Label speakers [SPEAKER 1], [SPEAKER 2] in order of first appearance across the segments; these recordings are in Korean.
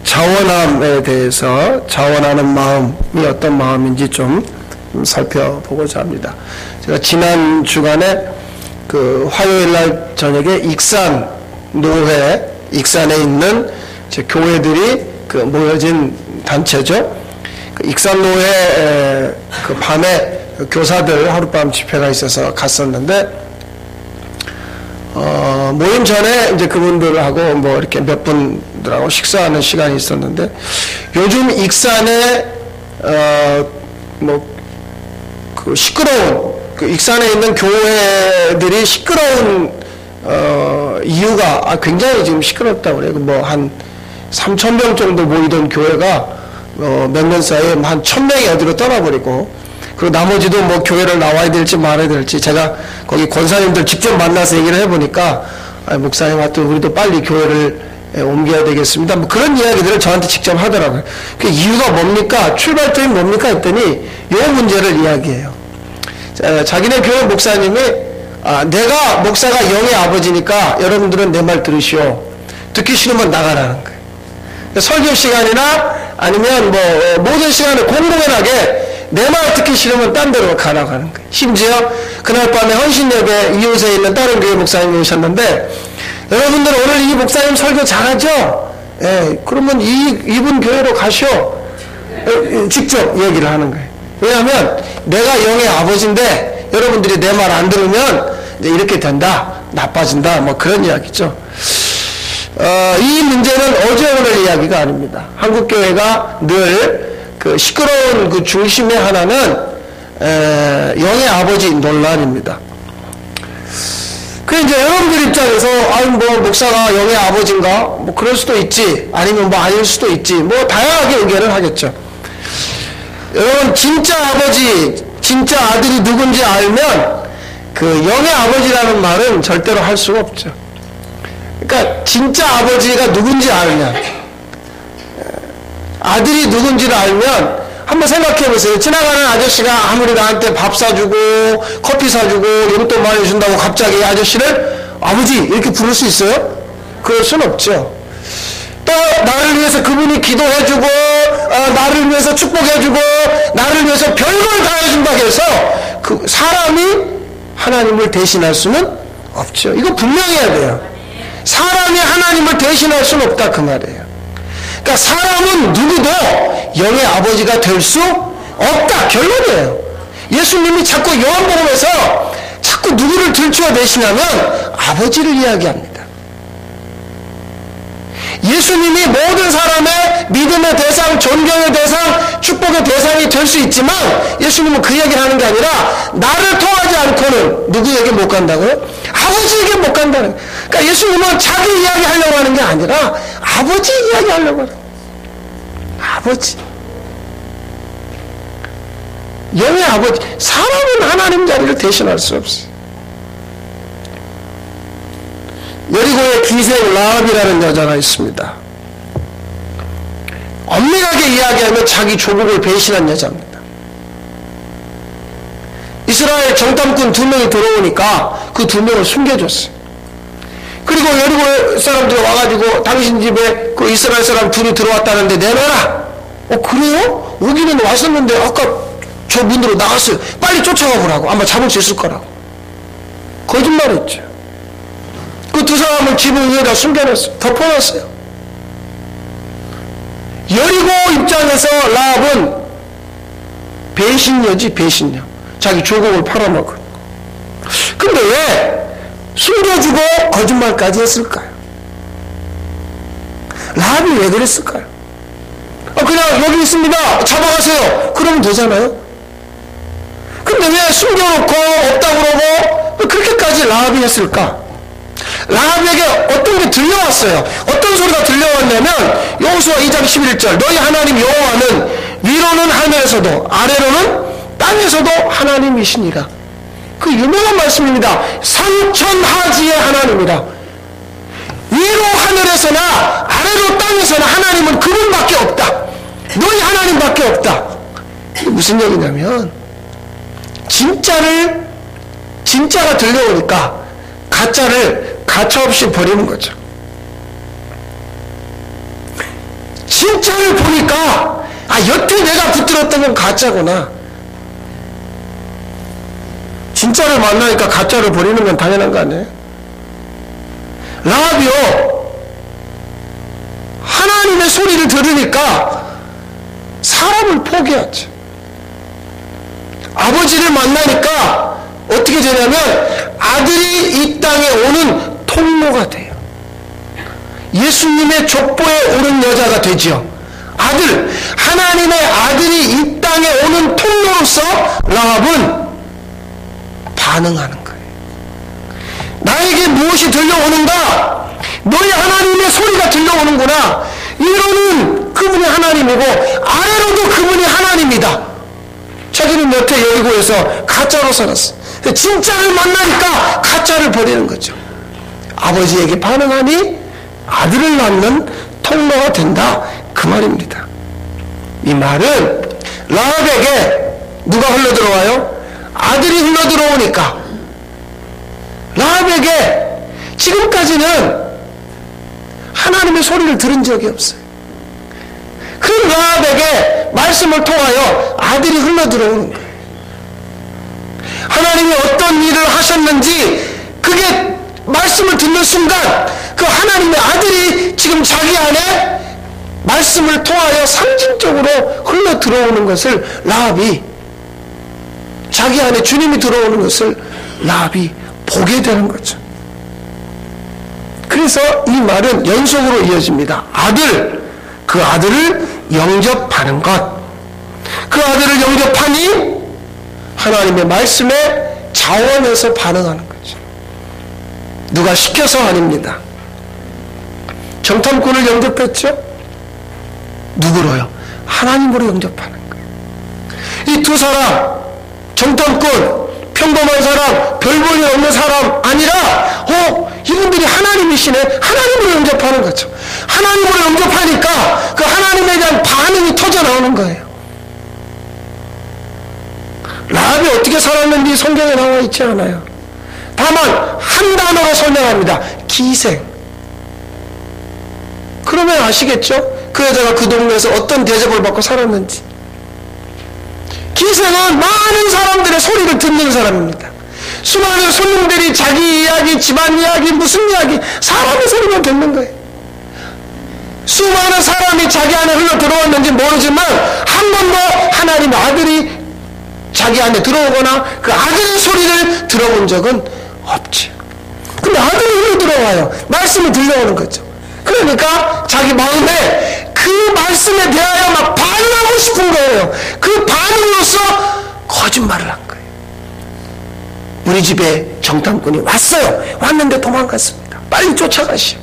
[SPEAKER 1] 자원함에 대해서 자원하는 마음이 어떤 마음인지 좀 살펴보고자 합니다. 제가 지난 주간에 그 화요일 날 저녁에 익산 노회, 익산에 있는 제 교회들이 그 모여진 단체죠. 그 익산 노회 그 밤에 교사들 하룻밤 집회가 있어서 갔었는데 모임 전에 이제 그분들하고 뭐 이렇게 몇 분들하고 식사하는 시간이 있었는데 요즘 익산에 뭐 그 시끄러운 그 익산에 있는 교회들이 시끄러운 이유가 굉장히 지금 시끄럽다고 그래요. 뭐 한 3,000명 정도 모이던 교회가 몇 년 사이에 한 1,000명이 어디로 떠나버리고 그리고 나머지도 뭐 교회를 나와야 될지 말아야 될지 제가 거기 권사님들 직접 만나서 얘기를 해보니까 목사님 하여튼 우리도 빨리 교회를 옮겨야 되겠습니다. 뭐 그런 이야기들을 저한테 직접 하더라고요. 그 이유가 뭡니까? 출발점이 뭡니까? 했더니 이 문제를 이야기해요. 자기네 교회 목사님이 내가 목사가 영의 아버지니까 여러분들은 내 말 들으시오. 듣기 싫으면 나가라는 거예요. 설교 시간이나 아니면 뭐 모든 시간을 공공연하게 내 말 듣기 싫으면 딴 데로 가라고 하는 거예요. 심지어 그날 밤에 헌신예배 이웃에 있는 다른 교회 목사님이 오셨는데 여러분들 오늘 이 목사님 설교 잘하죠? 예, 그러면 이분 교회로 가시오. 직접 얘기를 하는 거예요. 왜냐하면 내가 영의 아버지인데 여러분들이 내 말 안 들으면 이제 이렇게 된다, 나빠진다, 뭐 그런 이야기죠. 이 문제는 어제 오늘 이야기가 아닙니다. 한국 교회가 늘 그 시끄러운 그 중심의 하나는 영의 아버지 논란입니다. 그 이제 여러분들 입장에서 뭐 목사가 영의 아버지인가 뭐 그럴 수도 있지 아니면 뭐 아닐 수도 있지 뭐 다양하게 의견을 하겠죠. 여러분 진짜 아버지 진짜 아들이 누군지 알면 그 영의 아버지라는 말은 절대로 할 수가 없죠. 그러니까 진짜 아버지가 누군지 알면 아들이 누군지를 알면 한번 생각해 보세요. 지나가는 아저씨가 아무리 나한테 밥 사주고 커피 사주고 용돈 많이 준다고 갑자기 아저씨를 아버지 이렇게 부를 수 있어요? 그럴 수는 없죠. 또 나를 위해서 그분이 기도해주고 나를 위해서 축복해주고 나를 위해서 별걸 다 해준다고 해서 그 사람이 하나님을 대신할 수는 없죠. 이거 분명히 해야 돼요. 사람이 하나님을 대신할 수는 없다 그 말이에요. 그러니까 사람은 누구도 영의 아버지가 될 수 없다 결론이에요. 예수님이 자꾸 요한복음에서 자꾸 누구를 들추어내시냐면 아버지를 이야기합니다. 예수님이 모든 사람의 믿음의 대상, 존경의 대상, 축복의 대상이 될 수 있지만 예수님은 그 얘기를 하는 게 아니라 나를 통하지 않고는 누구에게 못 간다고요? 아버지에게 못 간다는 거예요. 그러니까 예수님은 자기 이야기 하려고 하는 게 아니라 아버지 이야기 하려고 하는 거예요. 아버지. 영의 아버지. 사람은 하나님 자리를 대신할 수 없어요. 여리고의 기생 라합이라는 여자가 있습니다. 엄밀하게 이야기하면 자기 조국을 배신한 여자입니다. 이스라엘 정탐꾼 2명이 들어오니까 그 2명을 숨겨줬어요. 그리고 여리고 사람들이 와가지고 당신 집에 그 이스라엘 사람 둘이 들어왔다는데 내놔라. 그래요? 오기는 왔었는데 아까 저 문으로 나갔어요. 빨리 쫓아가 보라고. 아마 잡을 수 있을 거라고. 거짓말했죠. 그 2 사람을 지붕 위에다 숨겨놨어요. 덮어놨어요. 여리고 입장에서 라합은 배신녀지 배신녀. 자기 조국을 팔아먹은. 근데 왜 숨겨주고 거짓말까지 했을까요? 라합이 왜 그랬을까요? 그냥 여기 있습니다. 잡아가세요. 그러면 되잖아요. 근데 왜 숨겨놓고 없다고 그러고 그렇게까지 라합이 했을까? 라합에게 어떤 게 들려왔어요. 어떤 소리가 들려왔냐면 여호수아 2장 11절 너희 하나님 여호와는 위로는 하늘에서도 아래로는 땅에서도 하나님이시니라. 그 유명한 말씀입니다. 산천하지의 하나님이라. 위로 하늘에서나 아래로 땅에서나 하나님은 그분밖에 없다. 너희 하나님밖에 없다. 이게 무슨 얘기냐면 진짜가 들려오니까 가짜를 가차없이 버리는 거죠. 진짜를 보니까 여태 내가 붙들었던 건 가짜구나. 진짜를 만나니까 가짜를 버리는 건 당연한 거 아니에요? 라합이요, 하나님의 소리를 들으니까 사람을 포기하죠. 아버지를 만나니까 어떻게 되냐면 아들이 이 땅에 오는 통로가 돼요. 예수님의 족보에 오른 여자가 되지요. 아들, 하나님의 아들이 이 땅에 오는 통로로서 라합은 반응하는 거예요. 나에게 무엇이 들려오는가? 너희 하나님의 소리가 들려오는구나. 위로는 그분이 하나님이고 아래로도 그분이 하나님이다. 자기는 여태 여리고에서 가짜로 살았어. 진짜를 만나니까 가짜를 버리는 거죠. 아버지에게 반응하니 아들을 낳는 통로가 된다, 그 말입니다. 이 말은 라합에게 누가 흘러들어와요? 아들이 흘러들어오니까 라합에게 지금까지는 하나님의 소리를 들은 적이 없어요. 그 라합에게 말씀을 통하여 아들이 흘러들어오는 거예요. 하나님이 어떤 일을 하셨는지 그게 말씀을 듣는 순간 그 하나님의 아들이 지금 자기 안에 말씀을 통하여 상징적으로 흘러들어오는 것을 라합이, 자기 안에 주님이 들어오는 것을 라합이 보게 되는 거죠. 그래서 이 말은 연속으로 이어집니다. 아들, 그 아들을 영접하는 것. 그 아들을 영접하니 하나님의 말씀에 자원해서 반응하는 거죠. 누가 시켜서 아닙니다. 정탐꾼을 영접했죠? 누구로요? 하나님으로 영접하는 거예요. 이 두 사람, 정탐꾼, 평범한 사람, 별 볼일 없는 사람 아니라 이분들이 하나님이시네. 하나님으로 영접하는 거죠. 하나님으로 영접하니까 그 하나님에 대한 반응이 터져 나오는 거예요. 라합이 어떻게 살았는지 성경에 나와 있지 않아요. 다만 한 단어로 설명합니다. 기생. 그러면 아시겠죠? 그 여자가 그 동네에서 어떤 대접을 받고 살았는지. 기생은 많은 사람들의 소리를 듣는 사람입니다. 수많은 손님들이 자기 이야기, 집안 이야기, 무슨 이야기, 사람의 소리만 듣는 거예요. 수많은 사람이 자기 안에 흘러 들어왔는지 모르지만 한 번도 하나님의 아들이 자기 안에 들어오거나 그 아들의 소리를 들어본 적은 없지. 근데 아들이 흘러 들어와요. 말씀이 들려오는 거죠. 그러니까 자기 마음에 그 말씀에 대하여 막 반응하고 싶은 거예요. 그 반응으로서 거짓말을 한 거예요. 우리 집에 정탐꾼이 왔어요. 왔는데 도망갔습니다. 빨리 쫓아가시오.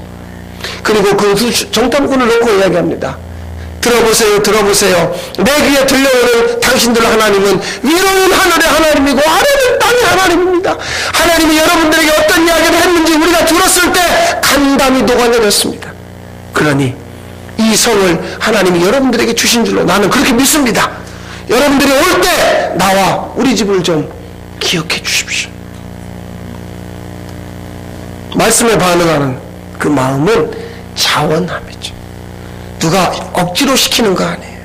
[SPEAKER 1] 그리고 그 정탐꾼을 놓고 이야기합니다. 들어보세요, 들어보세요. 내 귀에 들려오는 당신들 하나님은 위로는 하늘의 하나님이고 아래는 땅의 하나님입니다. 하나님이 여러분들에게 어떤 이야기를 했는지 우리가 들었을 때 간담이 녹아내렸습니다. 그러니 이 성을 하나님이 여러분들에게 주신 줄로 나는 그렇게 믿습니다. 여러분들이 올 때 나와 우리 집을 좀 기억해 주십시오. 말씀에 반응하는 그 마음은 자원함이죠. 누가 억지로 시키는 거 아니에요.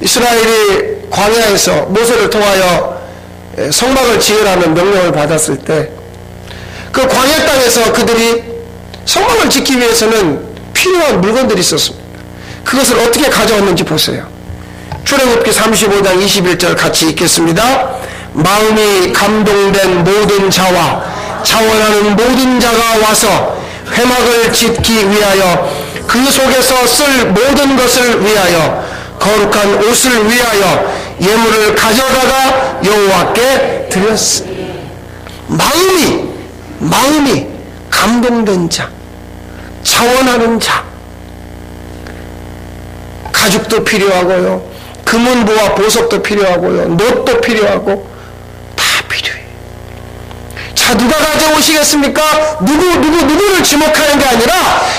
[SPEAKER 1] 이스라엘이 광야에서 모세를 통하여 성막을 지으라는 명령을 받았을 때 그 광야 땅에서 그들이 성막을 짓기 위해서는 필요한 물건들이 있었습니다. 그것을 어떻게 가져왔는지 보세요. 출애굽기 35장 21절 같이 읽겠습니다. 마음이 감동된 모든 자와 자원하는 모든 자가 와서 회막을 짓기 위하여 그 속에서 쓸 모든 것을 위하여 거룩한 옷을 위하여 예물을 가져다가 여호와께 드렸으니. 마음이 감동된 자, 자원하는 자, 가죽도 필요하고요, 금은보화 보석도 필요하고요, 못도 필요하고 다 필요해요. 자, 누가 가져오시겠습니까? 누구를 지목하는 게 아니라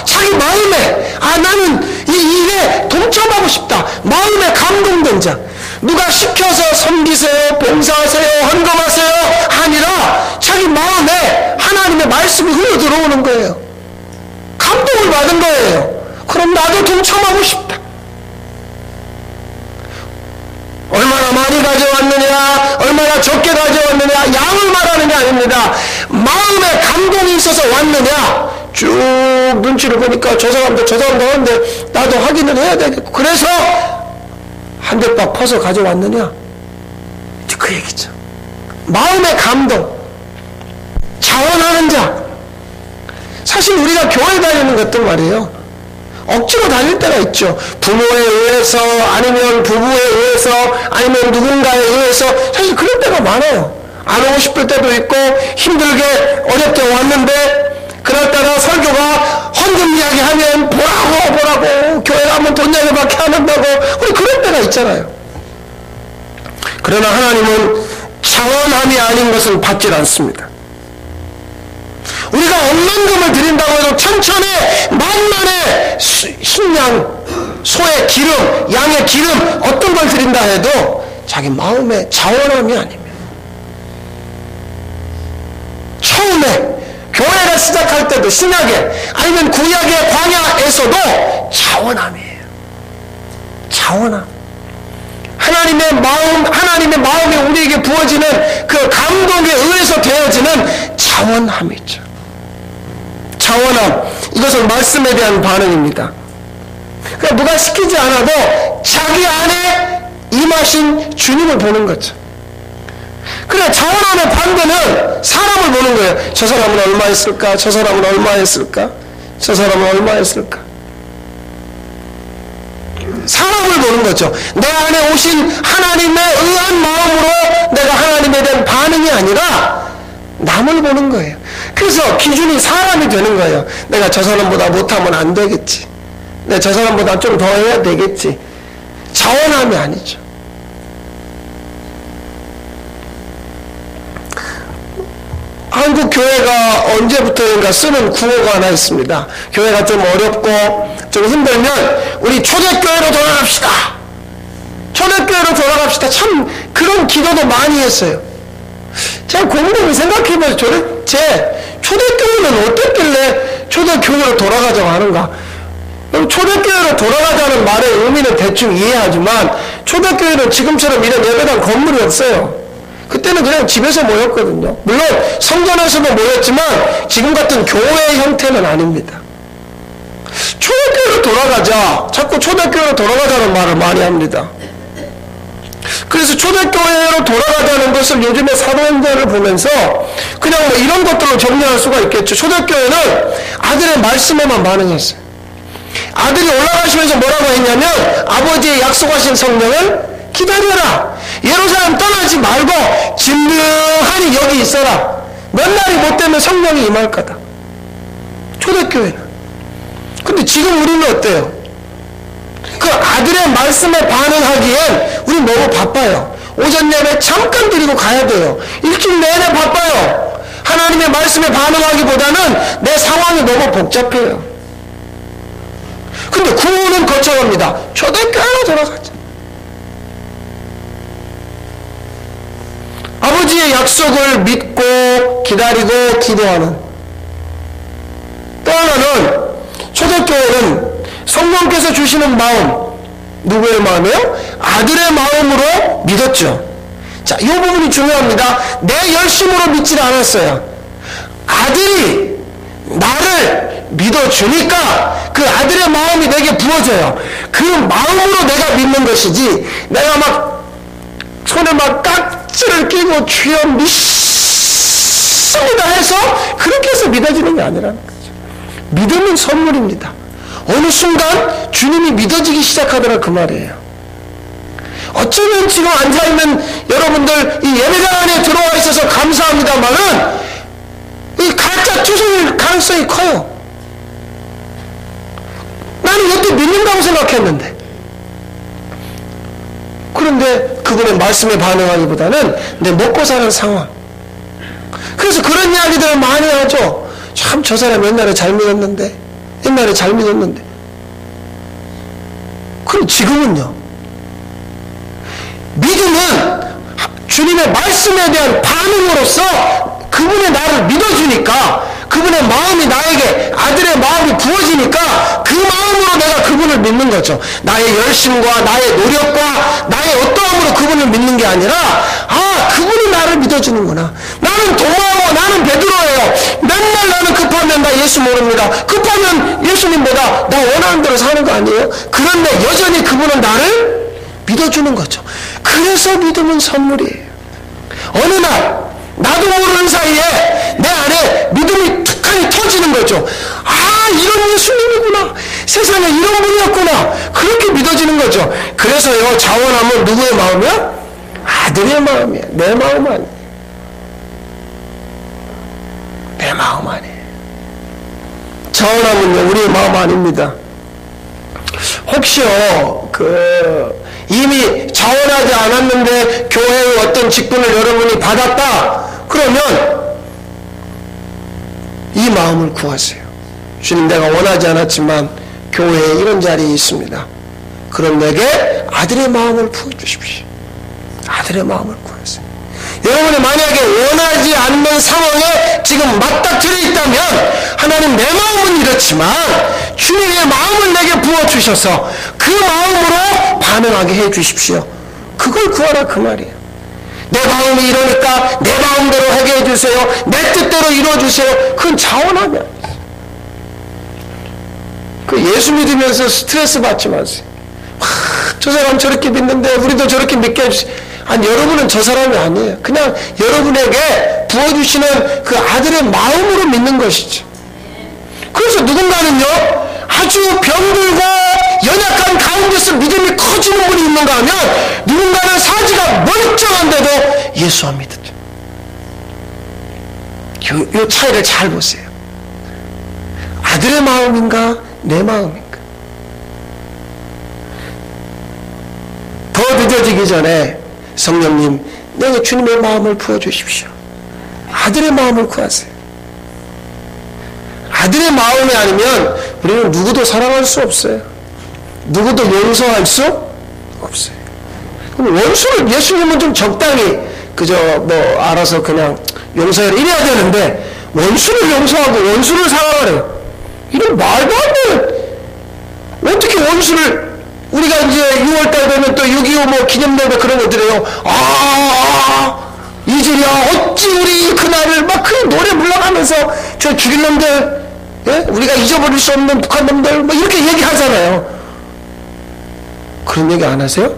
[SPEAKER 1] 자기 마음에 나는 이게 동참하고 싶다. 마음에 감동된 자. 누가 시켜서 섬기세요, 봉사하세요, 헌금하세요 아니라 자기 마음에 하나님의 말씀이 흘러 들어오는 거예요. 감동을 받은 거예요. 나도 동참하고 싶다. 얼마나 많이 가져왔느냐, 얼마나 적게 가져왔느냐, 양을 말하는 게 아닙니다. 마음에 감동이 있어서 왔느냐, 쭉 눈치를 보니까 저 사람도 하는데 나도 확인을 해야 되겠고, 그래서 한 대박 퍼서 가져왔느냐, 이제 그 얘기죠. 마음의 감동, 자원하는 자. 사실 우리가 교회 다니는 것도 말이에요, 억지로 다닐 때가 있죠. 부모에 의해서, 아니면 부부에 의해서, 아니면 누군가에 의해서, 사실 그럴 때가 많아요. 안 오고 싶을 때도 있고, 힘들게 어렵게 왔는데, 그날따라 설교가 헌금 이야기 하면 보라고 교회 가면 돈 이야기밖에 안 한다고, 우리 그럴 때가 있잖아요. 그러나 하나님은 자원함이 아닌 것은 받질 않습니다. 우리가 억만금을 드린다고 해도 천천에 만만의 흰양, 소의 기름, 양의 기름, 어떤 걸 드린다 해도 자기 마음의 자원함이 아닙니다. 처음에 교회가 시작할 때도 신약에, 아니면 구약의 광야에서도 자원함이에요. 자원함. 하나님의 마음이 우리에게 부어지는 그 감동에 의해서 되어지는 자원함이죠. 자원함, 이것은 말씀에 대한 반응입니다. 그러니까 누가 시키지 않아도 자기 안에 임하신 주님을 보는 거죠. 그래, 자원함의 반대는 사람을 보는 거예요. 저 사람은 얼마 했을까? 저 사람은 얼마 했을까? 저 사람은 얼마 했을까? 사람을 보는 거죠. 내 안에 오신 하나님의 의한 마음으로 내가 하나님에 대한 반응이 아니라 남을 보는 거예요. 그래서 기준이 사람이 되는 거예요. 내가 저 사람보다 못하면 안 되겠지. 내가 저 사람보다 좀 더 해야 되겠지. 자원함이 아니죠. 한국 교회가 언제부터인가 쓰는 구호가 하나 있습니다. 교회가 좀 어렵고 좀 힘들면 우리 초대교회로 돌아갑시다. 초대교회로 돌아갑시다. 참 그런 기도도 많이 했어요. 제가 곰곰이 생각해봐서 도대체 초대교회는 어떻길래 초대교회로 돌아가자고 하는가. 초대교회로 돌아가자는 말의 의미는 대충 이해하지만 초대교회는 지금처럼 이런 예배당 건물이 없어요. 그때는 그냥 집에서 모였거든요. 물론 성전에서도 모였지만 지금 같은 교회 형태는 아닙니다. 초대교회로 돌아가자, 자꾸 초대교회로 돌아가자는 말을 많이 합니다. 그래서 초대교회로 돌아가자는 것을 요즘에 사도행전을 보면서 그냥 뭐 이런 것들로 정리할 수가 있겠죠. 초대교회는 아들의 말씀에만 반응했어요. 아들이 올라가시면서 뭐라고 했냐면, 아버지의 약속하신 성령을 기다려라. 예루살렘 떠나지 말고 진득하니 여기 있어라. 몇 날이 못 되면 성령이 임할 거다. 초대교회는. 근데 지금 우리는 어때요? 그 아들의 말씀에 반응하기엔 우리 너무 바빠요. 오전 예배 잠깐 드리고 가야 돼요. 일주일 내내 바빠요. 하나님의 말씀에 반응하기보다는 내 상황이 너무 복잡해요. 근데 구호는 거쳐갑니다. 초대교회로 돌아가자. 아버지의 약속을 믿고 기다리고 기도하는. 또 하나는 초대교회는 성령께서 주시는 마음, 누구의 마음이요? 아들의 마음으로 믿었죠. 자, 이 부분이 중요합니다. 내 열심으로 믿지 않았어요. 아들이 나를 믿어주니까 그 아들의 마음이 내게 부어져요. 그 마음으로 내가 믿는 것이지, 내가 막 손에 막 깍지를 끼고 주여 믿습니다 해서 그렇게 해서 믿어지는 게 아니라는 거죠. 믿음은 선물입니다. 어느 순간 주님이 믿어지기 시작하더라, 그 말이에요. 어쩌면 지금 앉아있는 여러분들 이 예배당 안에 들어와 있어서 감사합니다만은 이 가짜 투성일 가능성이 커요. 나는 여태 믿는다고 생각했는데. 그런데 그분의 말씀에 반응하기보다는 내 먹고 사는 상황. 그래서 그런 이야기들을 많이 하죠. 참 저 사람 옛날에 잘 믿었는데. 그럼 지금은요? 믿음은 주님의 말씀에 대한 반응으로서 그분의 나를 믿어주니까 그분의 마음이 나에게 아들의 마음이 부어지니까 그 마음으로 내가 그분을 믿는 거죠. 나의 열심과 나의 노력과 나의 어떠함으로 그분을 믿는 게 아니라 그분이 나를 믿어주는구나. 나는 도마와 나는 베드로예요. 맨날 나는 급하면 나 예수 모릅니다. 급하면 예수님보다 나 원하는 대로 사는 거 아니에요? 그런데 여전히 그분은 나를 믿어주는 거죠. 그래서 믿음은 선물이에요. 어느 날 나도 모르는 사이에 내 안에 믿음이 툭하니 터지는 거죠. 이런 예수님이구나. 세상에 이런 분이었구나. 그렇게 믿어지는 거죠. 그래서요, 자원함은 누구의 마음이야? 아들의 마음이야. 내 마음 아니야. 내 마음 아니에요. 자원함은요, 우리의 마음 아닙니다. 혹시요, 이미 자원하지 않았는데 교회의 어떤 직분을 여러분이 받았다 그러면 이 마음을 구하세요. 주님, 내가 원하지 않았지만 교회에 이런 자리에 있습니다. 그럼 내게 아들의 마음을 부어주십시오. 아들의 마음을 구하세요. 여러분이 만약에 원하지 않는 상황에 지금 맞닥뜨려 있다면 하나님, 내 마음은 이렇지만 주님의 마음을 내게 부어주셔서 그 마음으로 반응하게 해주십시오. 그걸 구하라 그 말이에요. 내 마음이 이러니까 내 마음대로 하게 해주세요. 내 뜻대로 이루어주세요. 그건 자원함이 아니에요. 예수 믿으면서 스트레스 받지 마세요. 저 사람 저렇게 믿는데 우리도 저렇게 믿게 해주세요. 여러분은 저 사람이 아니에요. 그냥 여러분에게 부어주시는 그 아들의 마음으로 믿는 것이죠. 그래서 누군가는요, 아주 병들고 연약한 가운데서 믿음이 커지는 분이 있는가 하면 누군가는 사지가 멀쩡한데도 예수 안 믿죠. 이 차이를 잘 보세요. 아들의 마음인가 내 마음인가. 더 늦어지기 전에 성령님, 내게 주님의 마음을 부어주십시오. 아들의 마음을 구하세요. 아들의 마음이 아니면 우리는 누구도 사랑할 수 없어요. 누구도 용서할 수 없어요. 그럼 원수를 예수님은 좀 적당히 알아서 그냥 용서해라 이래야 되는데 원수를 용서하고 원수를 사랑하래요. 이런 말도 안 되는, 어떻게 원수를, 우리가 이제 6월달 되면 또 6.25 기념대회 그런 것들이에요. 이제야 어찌 우리 그날을 막 그 노래 불러가면서 저 죽일 놈들, 예? 우리가 잊어버릴 수 없는 북한 놈들 뭐 이렇게 얘기하잖아요. 그런 얘기 안 하세요?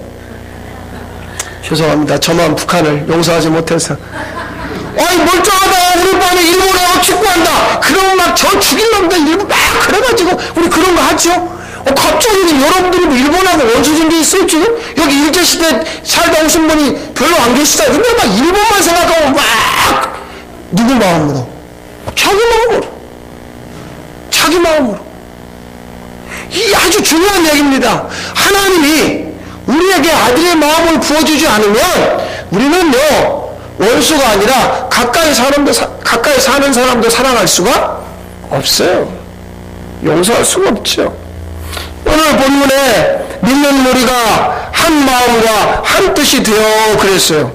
[SPEAKER 1] 죄송합니다. 저만 북한을 용서하지 못해서. 멀쩡하다. 우리 밤에 일본하고 축구한다. 그러면 막 저 죽일 놈들 일본 막 그래가지고 우리 그런 거 하죠. 갑자기 여러분들이 뭐 일본하고 원수진게 있어요 지금? 여기 일제시대 살다 오신 분이 별로 안 계시다. 근데 막 일본만 생각하고 막 누구 마음으로? 자기 마음으로. 자기 마음으로. 이 아주 중요한 얘기입니다. 하나님이 우리에게 아들의 마음을 부어주지 않으면 우리는요, 원수가 아니라 가까이 사는 사람도 사랑할 수가 없어요. 용서할 수가 없죠. 오늘 본문에 믿는 우리가 한 마음과 한 뜻이 되어 그랬어요.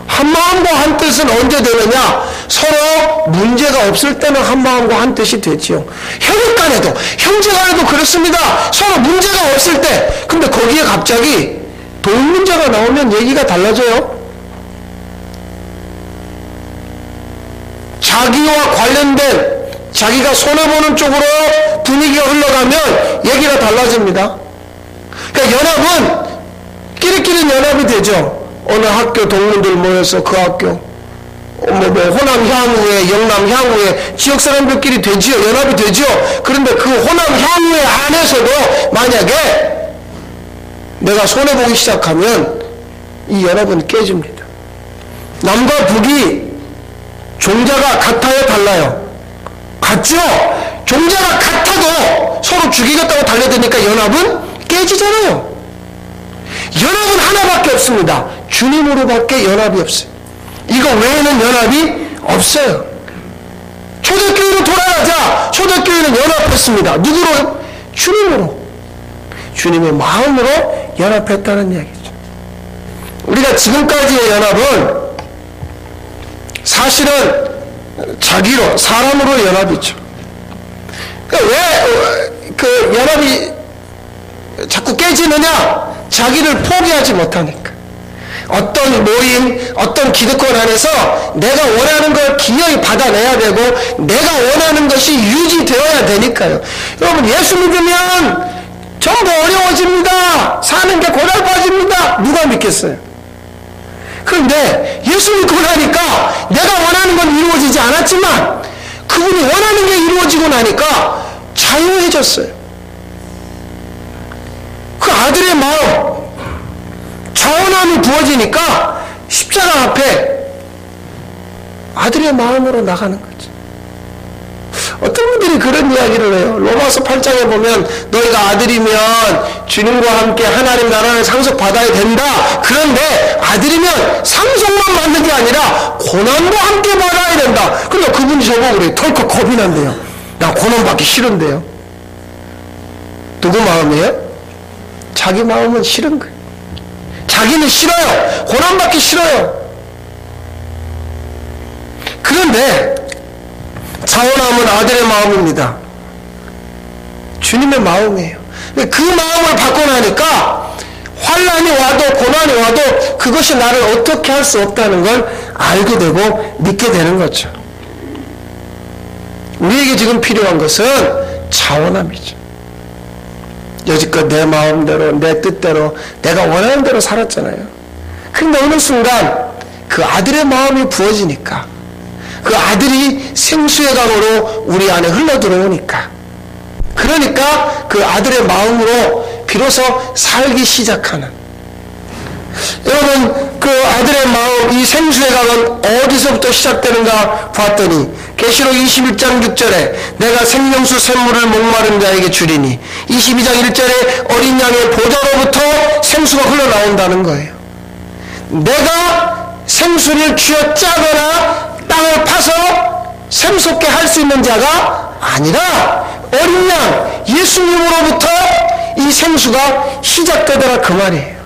[SPEAKER 1] 한 마음과 한 뜻은 언제 되느냐? 서로 문제가 없을 때는 한 마음과 한 뜻이 되지요. 혈육간에도, 형제간에도 그렇습니다. 서로 문제가 없을 때. 근데 거기에 갑자기 돈 문제가 나오면 얘기가 달라져요. 자기와 관련된, 자기가 손해보는 쪽으로 분위기가 흘러가면 얘기가 달라집니다. 그러니까 연합은 끼리끼리 연합이 되죠. 어느 학교 동문들 모여서 그 학교 호남 향후에, 영남 향후에 지역 사람들끼리 되지요. 연합이 되죠. 그런데 그 호남 향후에 안에서도 만약에 내가 손해보기 시작하면 이 연합은 깨집니다. 남과 북이 종자가 같아요, 달라요? 같죠? 종자가 같아도 서로 죽이겠다고 달려드니까 연합은 깨지잖아요. 연합은 하나밖에 없습니다. 주님으로밖에 연합이 없어요. 이거 외에는 연합이 없어요. 초대교회로 돌아가자. 초대교회는 연합했습니다. 누구로? 주님으로. 주님의 마음으로 연합했다는 이야기죠. 우리가 지금까지의 연합은 사실은 자기로, 사람으로 연합이죠. 그러니까 왜 그 연합이 자꾸 깨지느냐? 자기를 포기하지 못하니까. 어떤 모임, 어떤 기득권 안에서 내가 원하는 걸 기어이 받아내야 되고 내가 원하는 것이 유지되어야 되니까요. 여러분, 예수 믿으면 전부 어려워집니다. 사는 게 고달파집니다. 누가 믿겠어요? 그런데 예수 믿고 나니까 내가 원하는 건 이루어지지 않았지만 그분이 원하는 게 이루어지고 나니까 자유해졌어요. 그 아들의 마음, 자원함이 부어지니까 십자가 앞에 아들의 마음으로 나가는 거죠. 어떤 분들이 그런 이야기를 해요. 로마서 8장에 보면 너희가 아들이면 주님과 함께 하나님 나라를 상속받아야 된다. 그런데 아들이면 상속만 받는 게 아니라 고난도 함께 받아야 된다. 근데 그분이 저보고 그래요. 덜컥 겁이 난대요. 나 고난 받기 싫은데요. 누구 마음이에요? 자기 마음은 싫은 거예요. 자기는 싫어요. 고난 받기 싫어요. 그런데 자원함은 아들의 마음입니다. 주님의 마음이에요. 그 마음을 받고 나니까 환난이 와도 고난이 와도 그것이 나를 어떻게 할 수 없다는 걸 알게 되고 믿게 되는 거죠. 우리에게 지금 필요한 것은 자원함이죠. 여지껏 내 마음대로 내 뜻대로 내가 원하는 대로 살았잖아요. 그런데 어느 순간 그 아들의 마음이 부어지니까 그 아들이 생수의 강으로 우리 안에 흘러들어오니까 그러니까 그 아들의 마음으로 비로소 살기 시작하는, 여러분 그 아들의 마음, 이 생수의 강은 어디서부터 시작되는가 봤더니 계시록 21장 6절에 내가 생명수 샘물을 목마른 자에게 주리니, 22장 1절에 어린 양의 보좌로부터 생수가 흘러나온다는 거예요. 내가 생수를 쥐어짜거나 땅을 파서 샘솟게 할 수 있는 자가 아니라 어린 양 예수님으로부터 이 생수가 시작되더라 그 말이에요.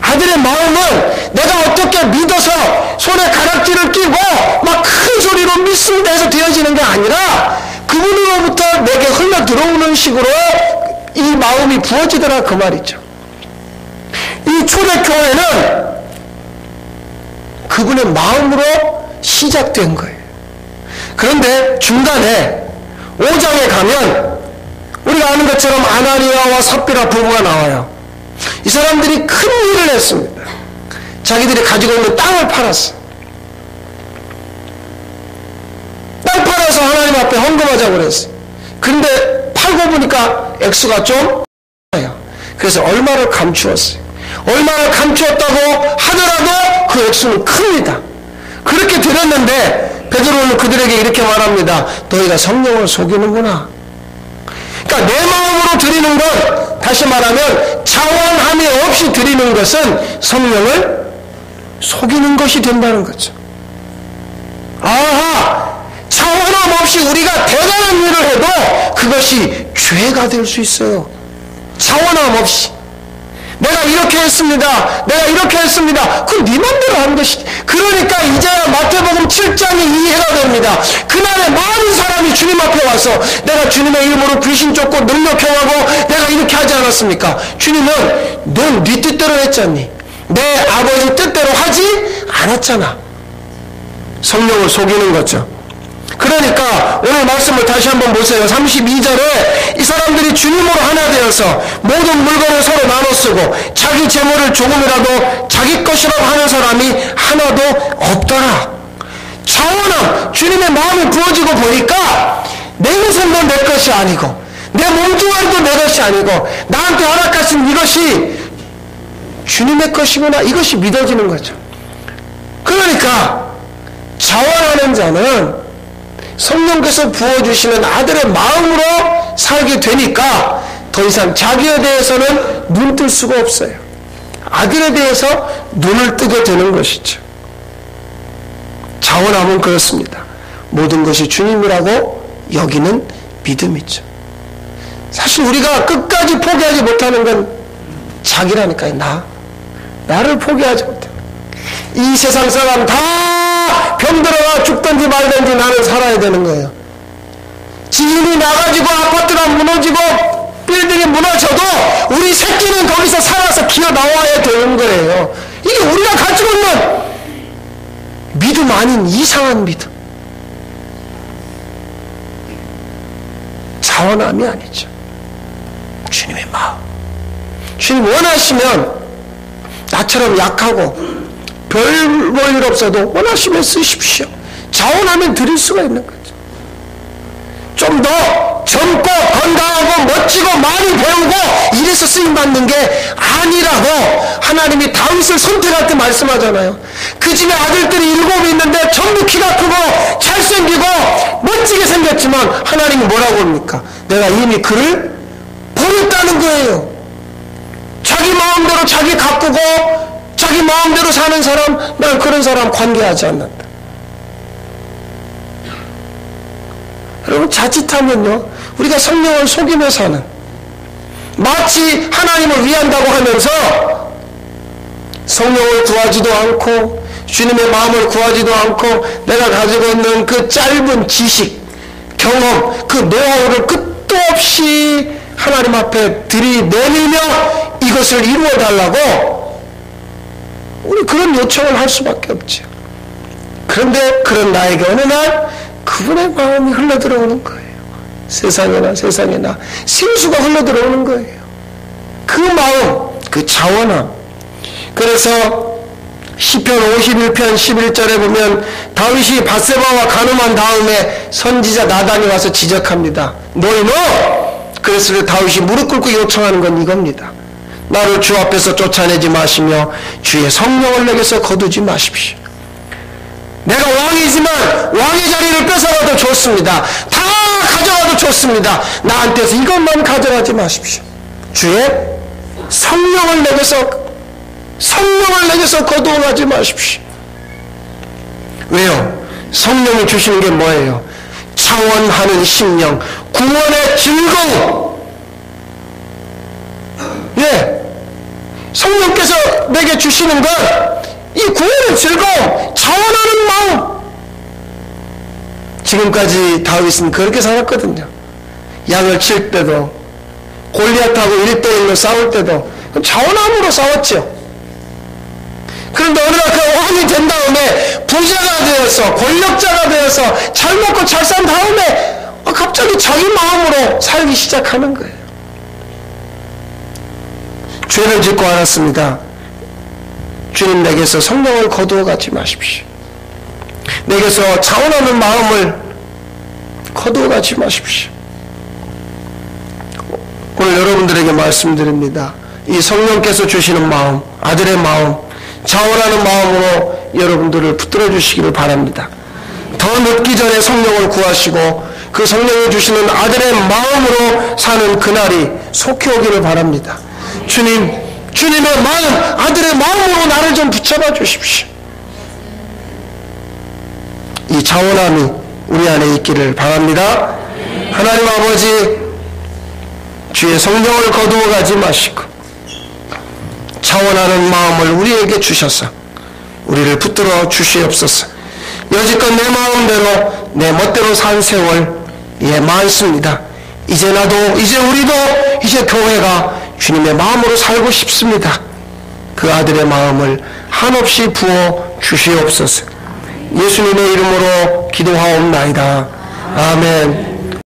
[SPEAKER 1] 아들의 마음은 내가 어떻게 믿어서 손에 가락지를 끼고 막 큰 소리로 믿습니다 해서 되어지는 게 아니라 그분으로부터 내게 흘러 들어오는 식으로 이 마음이 부어지더라 그 말이죠. 이 초대교회는 그분의 마음으로 시작된 거예요. 그런데 중간에 5장에 가면 우리가 아는 것처럼 아나니아와 삽비라 부부가 나와요. 이 사람들이 큰 일을 했습니다. 자기들이 가지고 있는 땅을 팔았어. 땅 팔아서 하나님 앞에 헌금하자고 그랬어. 그런데 팔고 보니까 액수가 좀 많아요. 그래서 얼마를 감추었어요. 얼마를 감추었다고 하더라도 그 액수는 큽니다. 그렇게 드렸는데 베드로는 그들에게 이렇게 말합니다. 너희가 성령을 속이는구나. 그러니까 내 마음으로 드리는 것, 다시 말하면 자원함이 없이 드리는 것은 성령을 속이는 것이 된다는 거죠. 아하, 자원함 없이 우리가 대단한 일을 해도 그것이 죄가 될 수 있어요. 자원함 없이. 내가 이렇게 했습니다. 내가 이렇게 했습니다. 그건 네 맘대로 하는 것이지. 그러니까 이제야 마태복음 7장이 이해가 됩니다. 그날에 많은 사람이 주님 앞에 와서 내가 주님의 이름으로 귀신 쫓고 능력 행하고 내가 이렇게 하지 않았습니까? 주님은 넌 네 뜻대로 했잖니. 내 아버지 뜻대로 하지 않았잖아. 성령을 속이는 거죠. 그러니까 오늘 말씀을 다시 한번 보세요. 32절에 이 사람들이 주님으로 하나 되어서 모든 물건을 서로 나눠 쓰고 자기 재물을 조금이라도 자기 것이라고 하는 사람이 하나도 없더라. 자원함, 주님의 마음이 부어지고 보니까 내 인생도 내 것이 아니고 내 몸뚱아리도 내 것이 아니고 나한테 허락하신 이것이 주님의 것이구나, 이것이 믿어지는 거죠. 그러니까 자원하는 자는 성령께서 부어주시는 아들의 마음으로 살게 되니까 더 이상 자기에 대해서는 눈 뜰 수가 없어요. 아들에 대해서 눈을 뜨게 되는 것이죠. 자원함은 그렇습니다. 모든 것이 주님이라고 여기는 믿음이죠. 사실 우리가 끝까지 포기하지 못하는 건 자기라니까요. 나를 포기하지 못해. 이 세상 사람 다 다 병들어가 죽든지 말든지 나는 살아야 되는 거예요. 지진이 나가지고 아파트가 무너지고 빌딩이 무너져도 우리 새끼는 거기서 살아서 기어 나와야 되는 거예요. 이게 우리가 가지고 있는 믿음 아닌 이상한 믿음. 자원함이 아니죠. 주님의 마음. 주님 원하시면 나처럼 약하고 별 볼 일 없어도 원하시면 쓰십시오. 자원하면 드릴 수가 있는 거죠. 좀 더 젊고 건강하고 멋지고 많이 배우고 이래서 쓰임받는 게 아니라고 하나님이 다윗을 선택할 때 말씀하잖아요. 그 집에 아들들이 7 있는데 전부 키가 크고 잘생기고 멋지게 생겼지만 하나님이 뭐라고 합니까? 내가 이미 그를 버렸다는 거예요. 자기 마음대로 자기 가꾸고 자기 마음대로 사는 사람, 난 그런 사람 관계하지 않는다. 여러분, 자칫하면요, 우리가 성령을 속이며 사는, 마치 하나님을 위한다고 하면서 성령을 구하지도 않고 주님의 마음을 구하지도 않고 내가 가지고 있는 그 짧은 지식, 경험, 그 노하우를 끝도 없이 하나님 앞에 들이내밀며 이것을 이루어달라고 우리 그런 요청을 할 수밖에 없죠. 그런데 그런 나에게 어느 날 그분의 마음이 흘러들어오는 거예요. 세상에나 생수가 흘러들어오는 거예요. 그 마음, 그 자원함. 그래서 시편 51편 11절에 보면 다윗이 밧세바와 간음한 다음에 선지자 나단이 와서 지적합니다. 너희 그래서 다윗이 무릎 꿇고 요청하는 건 이겁니다. 나를 주 앞에서 쫓아내지 마시며 주의 성령을 내게서 거두지 마십시오. 내가 왕이지만 왕의 자리를 뺏어가도 좋습니다. 다 가져가도 좋습니다. 나한테서 이것만 가져가지 마십시오. 주의 성령을 내게서 거두어가지 마십시오. 왜요? 성령을 주시는 게 뭐예요? 차원하는 심령, 구원의 즐거움. 예, 성령께서 내게 주시는 건 이 구원의 즐거움, 자원하는 마음. 지금까지 다윗은 그렇게 살았거든요. 양을 칠 때도, 골리앗하고 1대1로 싸울 때도 자원함으로 싸웠죠. 그런데 어느 날 그 왕이 된 다음에 부자가 되어서, 권력자가 되어서 잘 먹고 잘 산 다음에 갑자기 자기 마음으로 살기 시작하는 거예요. 죄를 짓고 알았습니다. 주님, 내게서 성령을 거두어 가지 마십시오. 내게서 자원하는 마음을 거두어 가지 마십시오. 오늘 여러분들에게 말씀드립니다. 이 성령께서 주시는 마음, 아들의 마음, 자원하는 마음으로 여러분들을 붙들어 주시기를 바랍니다. 더 늦기 전에 성령을 구하시고 그 성령을 주시는 아들의 마음으로 사는 그날이 속히 오기를 바랍니다. 주님의 마음, 아들의 마음으로 나를 좀 붙잡아 주십시오. 이 자원함이 우리 안에 있기를 바랍니다. 하나님 아버지, 주의 성령을 거두어 가지 마시고 자원하는 마음을 우리에게 주셔서 우리를 붙들어 주시옵소서. 여지껏 내 마음대로 내 멋대로 산 세월 많습니다. 이제 나도, 이제 우리도, 이제 교회가 주님의 마음으로 살고 싶습니다. 그 아들의 마음을 한없이 부어 주시옵소서. 예수님의 이름으로 기도하옵나이다. 아멘.